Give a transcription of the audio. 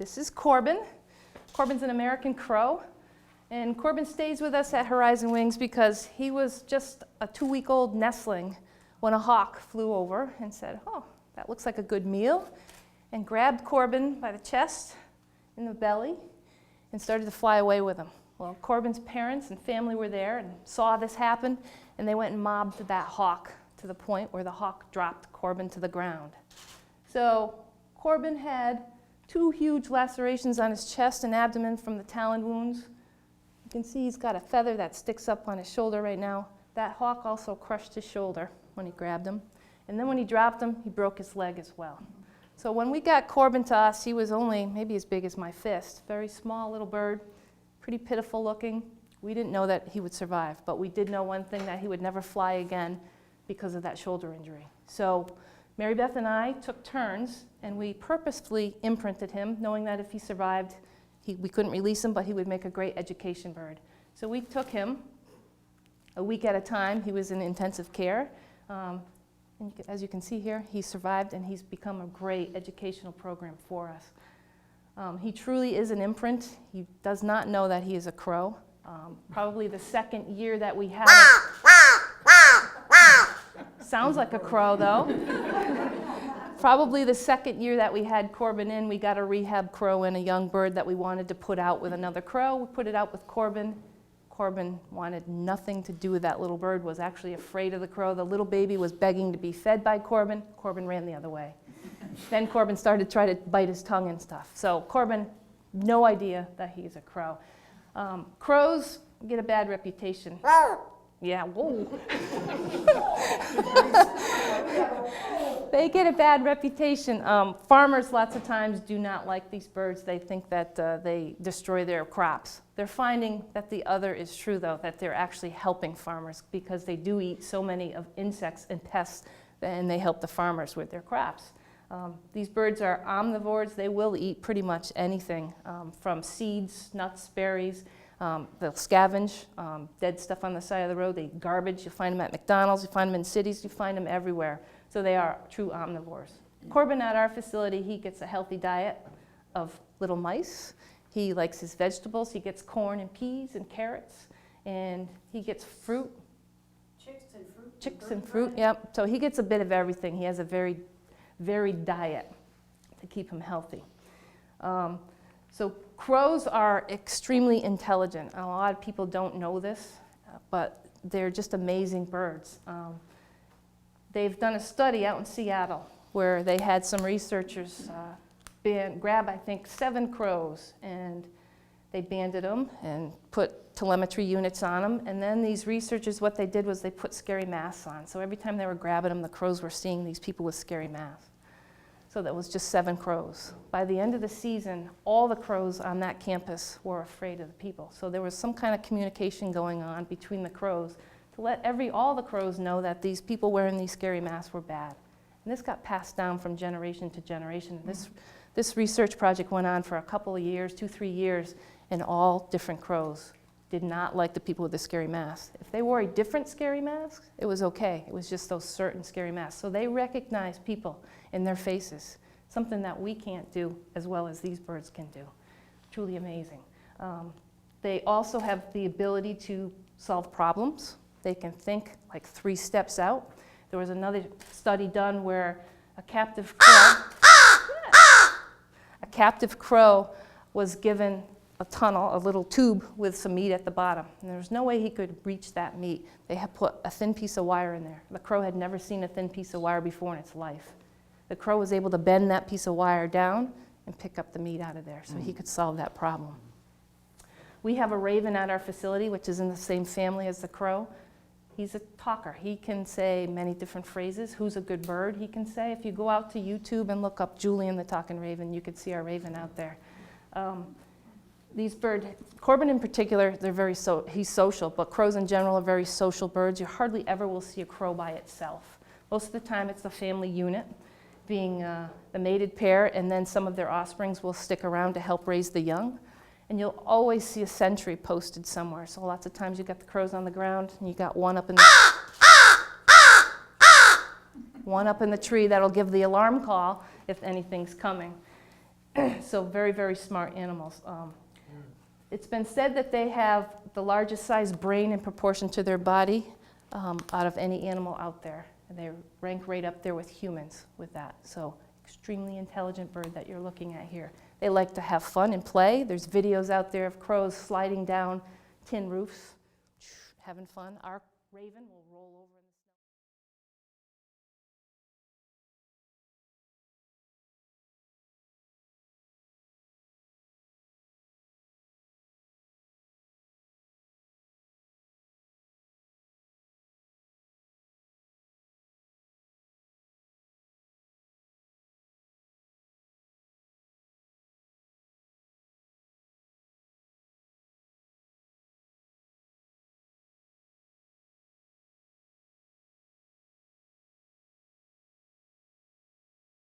This is Corbin. Corbin's an American crow, and Corbin stays with us at Horizon Wings because he was just a 2-week-old nestling when a hawk flew over and said, "Oh, that looks like a good meal," and grabbed Corbin by the chest and the belly and started to fly away with him. Well, Corbin's parents and family were there and saw this happen, and they went and mobbed that hawk to the point where the hawk dropped Corbin to the ground. So Corbin had 2 huge lacerations on his chest and abdomen from the talon wounds. You can see he's got a feather that sticks up on his shoulder right now. That hawk also crushed his shoulder when he grabbed him. And then when he dropped him, he broke his leg as well. So when we got Corbin to us, he was only maybe as big as my fist. Very small little bird, pretty pitiful looking. We didn't know that he would survive, but we did know one thing, that he would never fly again because of that shoulder injury. So Mary Beth and I took turns, and we purposefully imprinted him, knowing that if he survived, we couldn't release him, but he would make a great education bird. So we took him a week at a time. He was in intensive care. And as you can see here, he survived, and he's become a great educational program for us. He truly is an imprint. He does not know that he is a crow. Probably the second year that we had him. Sounds like a crow, though. Probably the second year that we had Corbin in, we got a rehab crow and a young bird that we wanted to put out with another crow. We put it out with Corbin. Corbin wanted nothing to do with that little bird, was actually afraid of the crow. The little baby was begging to be fed by Corbin. Corbin ran the other way. Then Corbin started to try to bite his tongue and stuff. So Corbin, no idea that he's a crow. Crows get a bad reputation. Yeah, whoa. They get a bad reputation. Farmers lots of times do not like these birds. They think that they destroy their crops. They're finding that the other is true, though, that they're actually helping farmers because they do eat so many of insects and pests, and they help the farmers with their crops. These birds are omnivores. They will eat pretty much anything from seeds, nuts, berries. They'll scavenge dead stuff on the side of the road. They eat garbage. You'll find them at McDonald's. You find them in cities. You find them everywhere. So they are true omnivores. Corbin at our facility, he gets a healthy diet of little mice. He likes his vegetables. He gets corn and peas and carrots. And he gets fruit. Chicks and fruit, yep. So he gets a bit of everything. He has a very varied diet to keep him healthy. So crows are extremely intelligent. A lot of people don't know this, but they're just amazing birds. They've done a study out in Seattle where they had some researchers grab, I think, 7 crows, and they banded them and put telemetry units on them. And then these researchers, what they did was they put scary masks on. So every time they were grabbing them, the crows were seeing these people with scary masks. So that was just 7 crows. By the end of the season, all the crows on that campus were afraid of the people. So there was some kind of communication going on between the crows to let all the crows know that these people wearing these scary masks were bad. And this got passed down from generation to generation. This research project went on for a couple of years, 2-3 years, and all different crows did not like the people with the scary masks. If they wore a different scary mask, it was okay. It was just those certain scary masks. So they recognize people in their faces, something that we can't do as well as these birds can do. Truly amazing. They also have the ability to solve problems. They can think like 3 steps out. There was another study done where a captive crow was given a tunnel, a little tube with some meat at the bottom. And there was no way he could reach that meat. They had put a thin piece of wire in there. The crow had never seen a thin piece of wire before in its life. The crow was able to bend that piece of wire down and pick up the meat out of there so he could solve that problem. We have a raven at our facility, which is in the same family as the crow. He's a talker. He can say many different phrases. Who's a good bird, he can say. If you go out to YouTube and look up Julian the Talking Raven, you could see our raven out there. These birds, Corbin in particular, he's social, but crows in general are very social birds. You hardly ever will see a crow by itself. Most of the time it's the family unit, being the mated pair, and then some of their offsprings will stick around to help raise the young. And you'll always see a sentry posted somewhere. So lots of times you got the crows on the ground, and you got one up in the tree that'll give the alarm call if anything's coming. So very, very smart animals. It's been said that they have the largest size brain in proportion to their body out of any animal out there. And they rank right up there with humans with that. So extremely intelligent bird that you're looking at here. They like to have fun and play. There's videos out there of crows sliding down tin roofs, having fun. Our raven will roll over.